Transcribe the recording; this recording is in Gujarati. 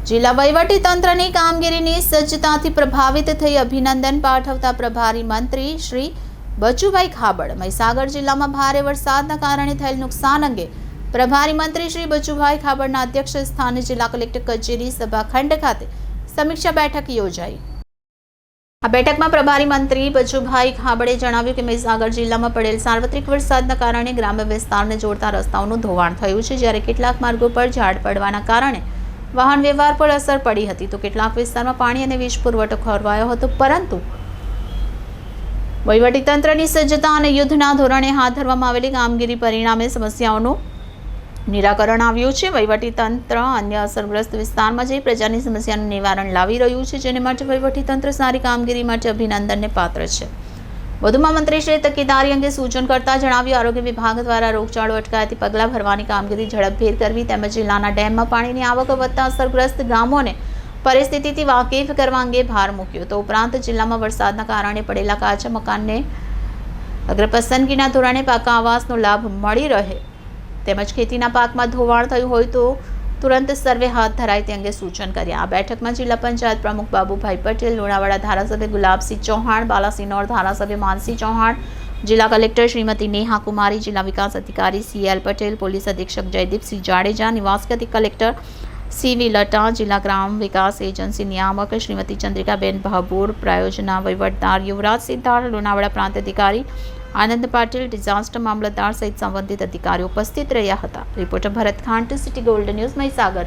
જિલ્લા વહીવટી તંત્રની કામગીરીની સજ્જતાથી પ્રભાવિત થઈ અભિનંદન પાઠવતા પ્રભારી મંત્રી શ્રી બચુભાઈ ખાબડ મહીસાગર જિલ્લામાં ભારે વરસાદના કારણે થયેલ નુકસાન અંગે પ્રભારી મંત્રી શ્રી બચુભાઈ ખાબડના અધ્યક્ષ સ્થાને જિલ્લા કલેક્ટર કચેરી સભાખંડ ખાતે સમીક્ષા બેઠક યોજાઈ। આ બેઠકમાં પ્રભારી મંત્રી બચુભાઈ ખાબડે જણાવ્યું કે મહીસાગર જિલ્લામાં પડેલ સાર્વત્રિક વરસાદના કારણે ગ્રામ્ય વિસ્તારને જોડતા રસ્તાઓનું ધોવાણ થયું છે, જ્યારે કેટલાક માર્ગો પર ઝાડ પડવાના કારણે વાહન વ્યવહાર પર અસર પડી હતી તો કેટલાક વિસ્તારમાં પાણી અને વીજ પુરવઠો ખોરવાયો હતો, પરંતુ વહીવટીતંત્રની સજ્જતા અને યુદ્ધના ધોરણે હાથ ધરવામાં આવેલી કામગીરી પરિણામે સમસ્યાઓનું નિરાકરણ આવ્યું છે। વહીવટીતંત્ર અન્ય અસરગ્રસ્ત વિસ્તારમાં જઈ પ્રજાની સમસ્યાનું નિવારણ લાવી રહ્યું છે, જેને માટે વહીવટીતંત્ર સારી કામગીરી માટે અભિનંદનને પાત્ર છે। વધુમાં મંત્રીશ્રીએ તકેદારી અંગે સૂચન કરતા જણાવ્યું, આરોગ્ય વિભાગ દ્વારા રોગચાળો અટકાયતી પગલાં ભરવાની કામગીરી ઝડપભેર કરવી તેમજ જિલ્લાના ડેમમાં પાણીની આવક વધતા અસરગ્રસ્ત ગામોને પરિસ્થિતિથી વાકેફ કરવા અંગે ભાર મૂક્યો। તો ઉપરાંત જિલ્લામાં વરસાદના કારણે પડેલા કાચા મકાનને અગ્રપસંદગીના ધોરણે પાકા આવાસનો લાભ મળી રહે તેમજ ખેતીના પાકમાં ધોવાણ થયું હોય તો તુરંત સર્વે હાથ ધરાય તે અંગે સૂચન કર્યા। આ બેઠકમાં જિલ્લા પંચાયત પ્રમુખ બાબુભાઈ પટેલ, લુણાવાડા ધારાસભ્ય ગુલાબસિંહ ચૌહાણ, બાલાસિનોર ધારાસભ્ય માનસિંહ ચૌહાણ, જિલ્લા કલેક્ટર શ્રીમતી નેહા કુમારી, જિલ્લા વિકાસ અધિકારી CL પટેલ, પોલીસ અધિક્ષક જયદીપસિંહ જાડેજા, નિવાસી કલેક્ટર CV લટા, જિલ્લા ગ્રામ વિકાસ એજન્સી નિયામક શ્રીમતી ચંદ્રિકાબેન ભાભોર, પ્રાયોજના વહીવટદાર યુવરાજ સિદ્ધાર, લુણાવાડા પ્રાંત અધિકારી આનંદ પાટીલ, ડિઝાસ્ટર મામલતદાર સહિત સંબંધિત અધિકારીઓ ઉપસ્થિત રહ્યા હતા। Reporter Bharat Khant, city gold news, Mahisagar.